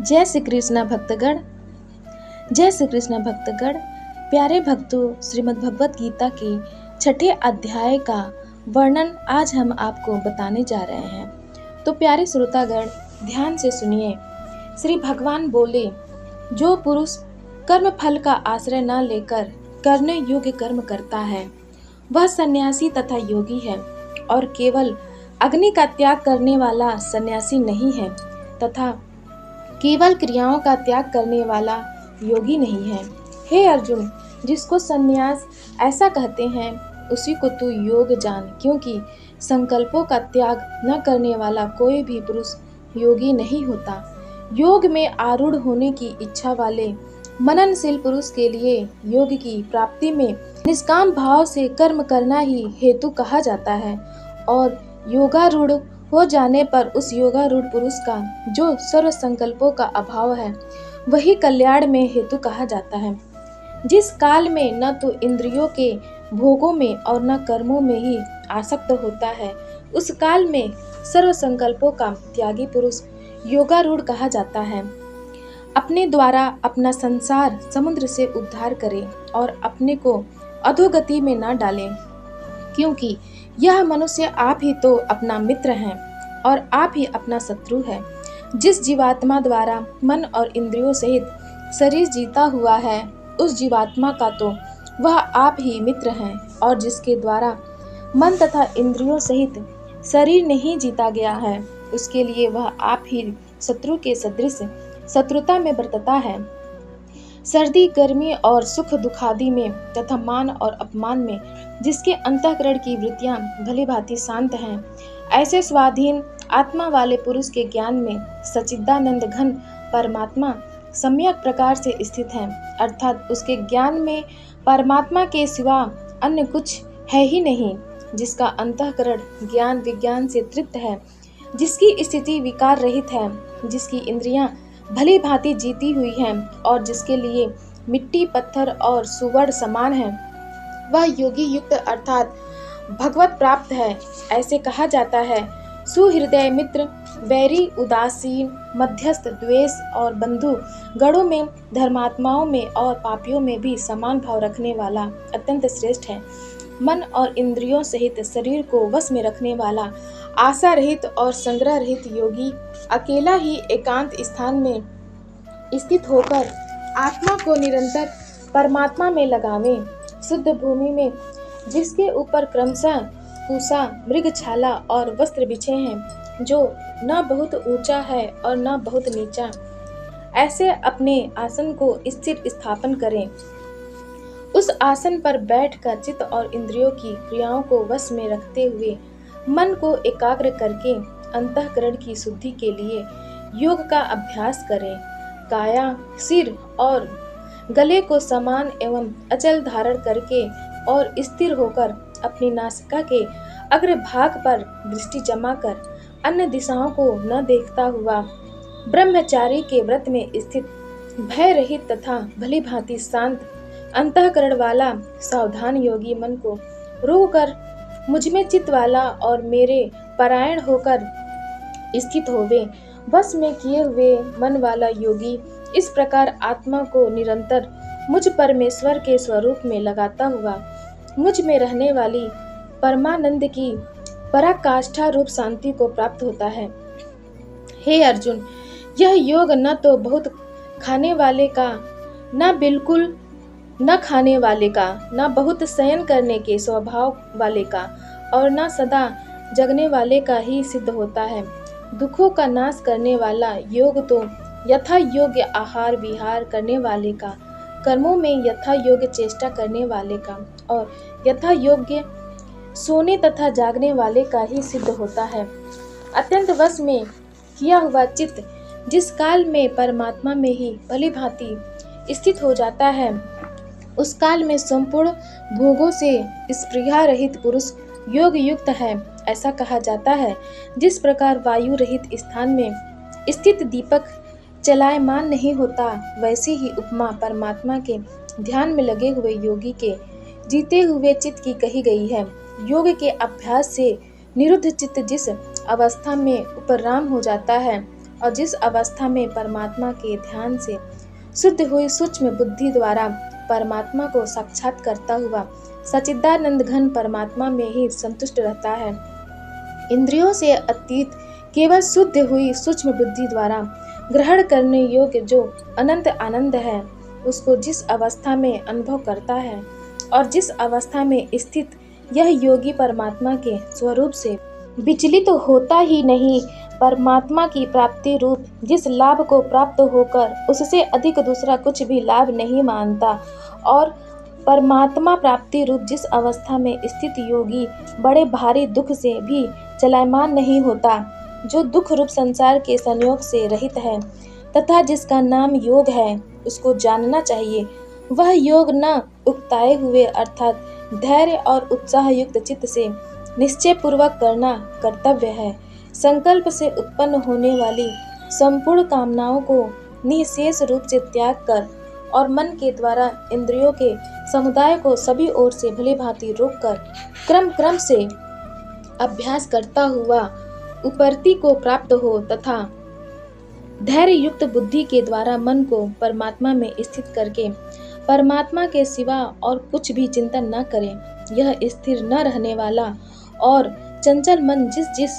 जय श्री कृष्ण भक्तगण। जय श्री कृष्ण भक्तगण। प्यारे भक्तों, श्रीमद् भगवत गीता के छठे अध्याय का वर्णन आज हम आपको बताने जा रहे हैं। तो प्यारे श्रोतागण, ध्यान से सुनिए। श्री भगवान बोले, जो पुरुष कर्म फल का आश्रय न लेकर करने योग्य कर्म करता है वह सन्यासी तथा योगी है, और केवल अग्नि का त्याग करने वाला सन्यासी नहीं है तथा केवल क्रियाओं का त्याग करने वाला योगी नहीं है। हे अर्जुन, जिसको सन्यास ऐसा कहते हैं उसी को तू योग जान, क्योंकि संकल्पों का त्याग न करने वाला कोई भी पुरुष योगी नहीं होता। योग में आरूढ़ होने की इच्छा वाले मननशील पुरुष के लिए योग की प्राप्ति में निष्काम भाव से कर्म करना ही हेतु कहा जाता है, और योगारूढ़ हो जाने पर उस योगारूढ़ पुरुष का जो सर्व संकल्पों का अभाव है वही कल्याण में हेतु कहा जाता है। जिस काल में न तो इंद्रियों के भोगों में और न कर्मों में ही आसक्त होता है, उस काल में सर्व संकल्पों का त्यागी पुरुष योगारूढ़ कहा जाता है। अपने द्वारा अपना संसार समुद्र से उद्धार करें और अपने को अधोगति में न डालें, क्योंकि यह मनुष्य आप ही तो अपना मित्र हैं और आप ही अपना शत्रु है। जिस जीवात्मा द्वारा मन और इंद्रियों सहित शरीर जीता हुआ है, उस जीवात्मा का तो वह आप ही मित्र हैं, और जिसके द्वारा मन तथा इंद्रियों सहित शरीर नहीं जीता गया है, उसके लिए वह आप ही शत्रु के सदृश शत्रुता में बरतता है। सर्दी गर्मी और सुख दुखादि में तथा मान और अपमान में जिसके अंतःकरण की वृत्तियां भली भांति शांत हैं, ऐसे स्वाधीन आत्मा वाले पुरुष के ज्ञान में सच्चिदानंद घन परमात्मा सम्यक प्रकार से स्थित है, अर्थात उसके ज्ञान में परमात्मा के सिवा अन्य कुछ है ही नहीं। जिसका अंतःकरण ज्ञान विज्ञान से तृप्त है, जिसकी स्थिति विकार रहित है, जिसकी इंद्रियां भली भांति जीती हुई हैं और जिसके लिए मिट्टी पत्थर और सुवर्ण समान है, वह योगी युक्त अर्थात भगवत प्राप्त है। ऐसे कहा जाता है, सुहृदय मित्र, वैरी उदासीन, मध्यस्थ, द्वेष और बंधु गणों में, धर्मात्माओं में और पापियों में भी समान भाव रखने वाला अत्यंत श्रेष्ठ है। मन और इंद्रियों सहित शरीर को वश में रखने वाला आशा रहित और संग्रह रहित योगी अकेला ही एकांत स्थान में स्थित होकर आत्मा को निरंतर परमात्मा में लगावे। शुद्ध भूमि में जिसके ऊपर क्रमशः पूसा, मृगछाला और वस्त्र बिछे हैं, जो न बहुत ऊंचा है और न बहुत नीचा, ऐसे अपने आसन को स्थिर स्थापन करें। उस आसन पर बैठकर चित्त और इंद्रियों की क्रियाओं को वश में रखते हुए मन को एकाग्र करके अंतःकरण की शुद्धि के लिए योग का अभ्यास करें। काया, सिर और गले को समान एवं अचल धारण करके और स्थिर होकर अपनी नासिका के अग्रभाग पर दृष्टि जमा कर अन्य दिशाओं को न देखता हुआ ब्रह्मचारी के व्रत में स्थित भय रहित तथा भली भांति शांत अंतःकरण वाला सावधान योगी मन को रोक कर मुझमें चित्त वाला और मेरे परायण होकर स्थित होवे। बस में किए हुए मन वाला योगी इस प्रकार आत्मा को निरंतर मुझ परमेश्वर के स्वरूप में लगाता हुआ मुझ में रहने वाली परमानंद की पराकाष्ठा रूप शांति को प्राप्त होता है। हे अर्जुन, यह योग न तो बहुत खाने वाले का, न बिल्कुल न खाने वाले का, न बहुत शयन करने के स्वभाव वाले का और न सदा जगने वाले का ही सिद्ध होता है। दुखों का नाश करने वाला योग तो यथा योग्य आहार विहार करने वाले का, कर्मों में यथा योग्य चेष्टा करने वाले का और यथा योग्य सोने तथा जागने वाले का ही सिद्ध होता है। अत्यंत वश में किया हुआ चित्त जिस काल में परमात्मा में ही भली भांति स्थित हो जाता है, उस काल में संपूर्ण भोगों से स्पृहा रहित पुरुष योग युक्त है। ऐसा कहा जाता है, जिस प्रकार वायु रहित स्थान में स्थित दीपक चलायमान नहीं होता, वैसे ही उपमा परमात्मा के ध्यान में लगे हुए योगी के जीते हुए चित्त की कही गई है। योग के अभ्यास से निरुद्ध चित्त जिस अवस्था में उपराम हो जाता है, और जिस अवस्था में परमात्मा के ध्यान से शुद्ध हुई सूक्ष्म बुद्धि द्वारा परमात्मा को साक्षात करता हुआ सच्चिदानंद घन परमात्मा में ही संतुष्ट रहता है। इंद्रियों से अतीत केवल शुद्ध हुई सूक्ष्म बुद्धि द्वारा ग्रहण करने योग्य जो अनंत आनंद है, उसको जिस अवस्था में अनुभव करता है और जिस अवस्था में स्थित यह योगी परमात्मा के स्वरूप से विचलित तो होता ही नहीं, परमात्मा की प्राप्ति रूप जिस लाभ को प्राप्त होकर उससे अधिक दूसरा कुछ भी लाभ नहीं मानता, और परमात्मा प्राप्ति रूप जिस अवस्था में स्थित योगी बड़े भारी दुख से भी चलायमान नहीं होता, जो दुख रूप संसार के संयोग से रहित है तथा जिसका नाम योग है, उसको जानना चाहिए। वह योग न उकताए हुए अर्थात धैर्य और उत्साह युक्त चित्त से निश्चय पूर्वक करना कर्तव्य है। संकल्प से उत्पन्न होने वाली संपूर्ण कामनाओं को निःशेष रूप से त्याग कर और मन के द्वारा इंद्रियों के समुदाय को सभी ओर से भली भांति रोककर क्रम से अभ्यास करता हुआ उपरति को प्राप्त हो तथा धैर्य युक्त बुद्धि के द्वारा मन को परमात्मा में स्थित करके परमात्मा के सिवा और कुछ भी चिंतन न करे। यह स्थिर न रहने वाला और चंचल मन जिस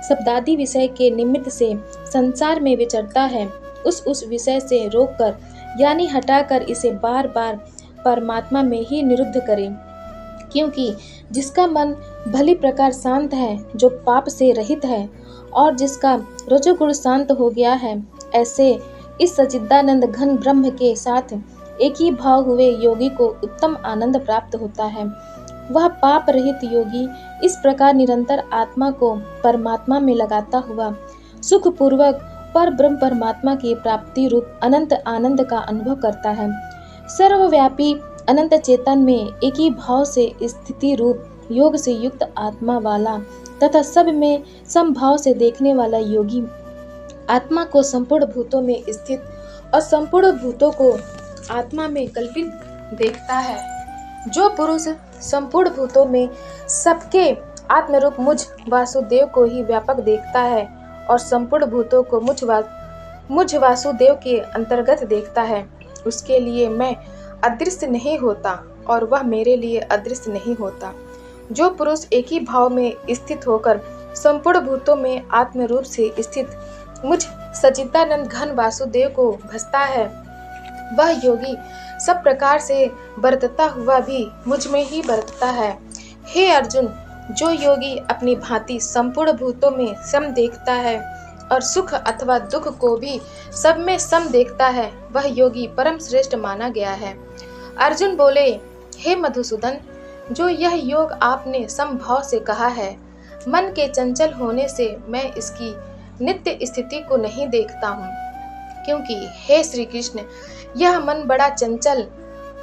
शब्दादि विषय के निमित्त से संसार में विचरता है, उस विषय से रोककर यानी हटाकर इसे बार बार परमात्मा में ही निरुद्ध करे। क्योंकि जिसका मन भली प्रकार शांत है, जो पाप से रहित है और जिसका रजोगुण शांत हो गया है, ऐसे इस सच्चिदानंद घन ब्रह्म के साथ एक ही भाव हुए योगी को उत्तम आनंद प्राप्त होता है। वह पाप रहित योगी इस प्रकार निरंतर आत्मा को परमात्मा में लगाता हुआ सुख पूर्वक पर ब्रह्म परमात्मा की प्राप्ति रूप अनंत आनंद का अनुभव करता है। सर्वव्यापी अनंत चेतन में एक ही भाव से स्थिति रूप योग से युक्त आत्मा वाला तथा सब में समभाव से देखने वाला योगी आत्मा को संपूर्ण भूतों में स्थित और संपूर्ण भूतों को आत्मा में कल्पित देखता है। जो पुरुष संपूर्ण भूतों में सबके आत्मरूप मुझ वासुदेव को ही व्यापक देखता है और संपूर्ण भूतों को मुझ वासुदेव के अंतर्गत देखता है, उसके लिए मैं अदृश्य नहीं होता और वह मेरे लिए अदृश्य नहीं होता। जो पुरुष एक ही भाव में स्थित होकर संपूर्ण भूतों में आत्मरूप से स्थित मुझ सच्चिदानंद घन वासुदेव को भजता है, वह योगी सब प्रकार से बरतता हुआ भी मुझ में ही बरतता है। हे अर्जुन, जो योगी अपनी भांति संपूर्ण भूतों में सम देखता है और सुख अथवा दुख को भी सब में सम देखता है, वह योगी परम श्रेष्ठ माना गया है। अर्जुन बोले, हे मधुसूदन, जो यह योग आपने समभाव से कहा है, मन के चंचल होने से मैं इसकी नित्य स्थिति को नहीं देखता हूँ, क्योंकि हे श्री कृष्ण, यह मन बड़ा चंचल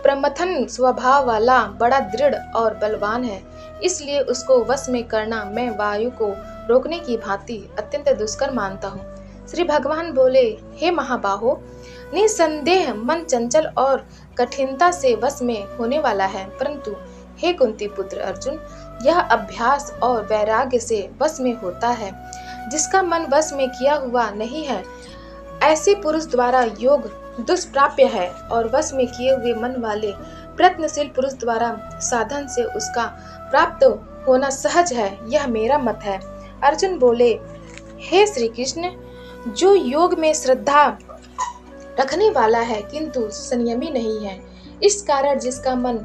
प्रमथन स्वभाव वाला बड़ा दृढ़ और बलवान है, इसलिए उसको वश में करना मैं वायु को रोकने की भांति अत्यंत दुष्कर मानता हूँ। श्री भगवान बोले, हे महाबाहो, निसंदेह मन चंचल और कठिनता से वश में होने वाला है, परंतु हे कुंती पुत्र अर्जुन, यह अभ्यास और वैराग्य से वश में होता है। जिसका मन वश में किया हुआ नहीं है, ऐसे पुरुष द्वारा योग दुष्प्राप्य है और वश में किए हुए मन वाले प्रयत्नशील पुरुष द्वारा साधन से उसका प्राप्त होना सहज है, यह मेरा मत है। अर्जुन बोले, हे श्री कृष्ण, जो योग में श्रद्धा रखने वाला है किंतु संयमी नहीं है, इस कारण जिसका मन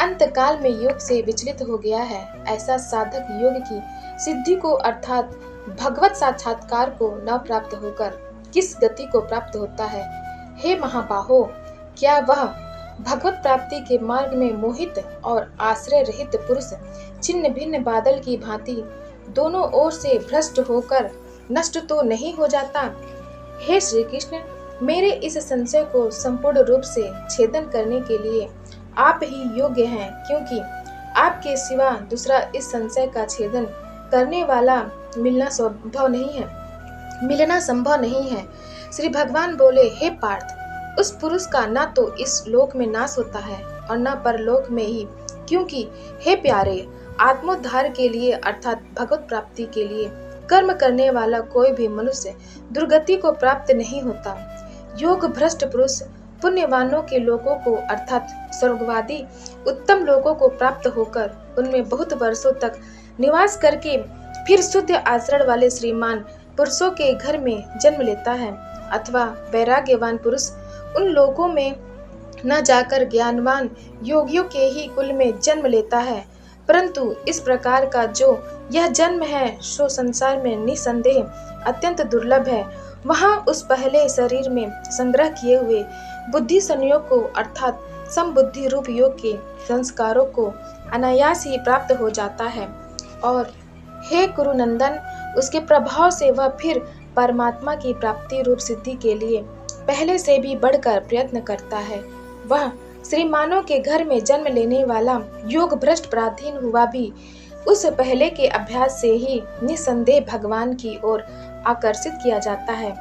अंतकाल में योग से विचलित हो गया है, ऐसा साधक योग की सिद्धि को अर्थात भगवत साक्षात्कार को न प्राप्त होकर किस गति को प्राप्त होता है। हे महाबाहो, क्या वह भगवत प्राप्ति के मार्ग में मोहित और आश्रय रहित पुरुष छिन्न भिन्न बादल की भांति दोनों ओर से भ्रष्ट होकर नष्ट तो नहीं हो जाता? हे श्री कृष्ण, मेरे इस संशय को संपूर्ण रूप से छेदन करने के लिए आप ही योग्य हैं, क्योंकि आपके सिवा दूसरा इस संशय का छेदन करने वाला मिलना संभव नहीं है। श्री भगवान बोले, हे पार्थ, उस पुरुष का न तो इस लोक में नाश होता है और न परलोक में ही, क्योंकि हे प्यारे, आत्मोद्धार के लिए अर्थात भगवत प्राप्ति के लिए कर्म करने वाला कोई भी मनुष्य दुर्गति को प्राप्त नहीं होता। योग भ्रष्ट पुरुष पुण्यवानों के लोगों को अर्थात स्वर्गवादी उत्तम लोगों को प्राप्त होकर उनमें बहुत वर्षों तक निवास करके फिर शुद्ध आचरण वाले श्रीमान पुरुषों के घर में जन्म लेता है, अथवा वैराग्यवान पुरुष उन लोगों में न जाकर ज्ञानवान योगियों के ही कुल में जन्म लेता है। परंतु इस प्रकार का जो यह जन्म है सो संसार में निसंदेह अत्यंत दुर्लभ है। वहाँ उस पहले शरीर में संग्रह किए हुए बुद्धि संयोग को अर्थात समबुद्धि रूप योग के संस्कारों को अनायास ही प्राप्त हो जाता है और हे कुरुनंदन, उसके प्रभाव से वह फिर परमात्मा की प्राप्ति रूप सिद्धि के लिए पहले से भी बढ़कर प्रयत्न करता है। वह श्रीमानों के घर में जन्म लेने वाला योग भ्रष्ट पराधीन हुआ भी उस पहले के अभ्यास से ही निसंदेह भगवान की ओर आकर्षित किया जाता है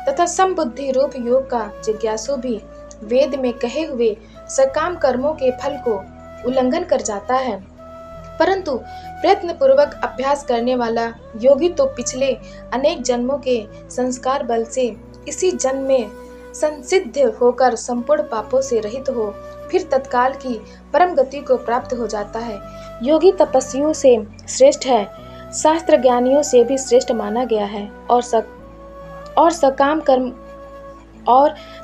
तथा समबुद्धि रूप योग का जिज्ञासु भी वेद में कहे हुए सकाम कर्मों के फल को उल्लंघन कर जाता है। परंतु प्रयत्न पूर्वक अभ्यास करने वाला योगी तो पिछले अनेक जन्मों के संस्कार बल से इसी जन्म में संसिद्ध होकर संपूर्ण पापों से रहित हो फिर तत्काल की परम गति को प्राप्त हो जाता है। योगी तपस्वियों से श्रेष्ठ है, शास्त्र ज्ञानियों से भी श्रेष्ठ माना गया है और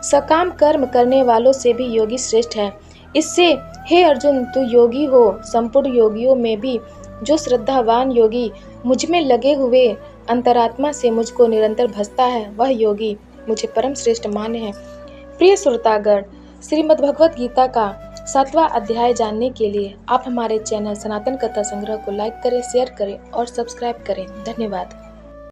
सकाम कर्म करने वालों से भी योगी श्रेष्ठ है। इससे हे अर्जुन, तू योगी हो। संपूर्ण योगियों में भी जो श्रद्धावान योगी मुझ में लगे हुए अंतरात्मा से मुझको निरंतर भजता है, वह योगी मुझे परम श्रेष्ठ मान्य है। प्रिय श्रोतागण, श्रीमद् भगवत गीता का 7वां अध्याय जानने के लिए आप हमारे चैनल सनातन कथा संग्रह को लाइक करें, शेयर करें और सब्सक्राइब करें। धन्यवाद।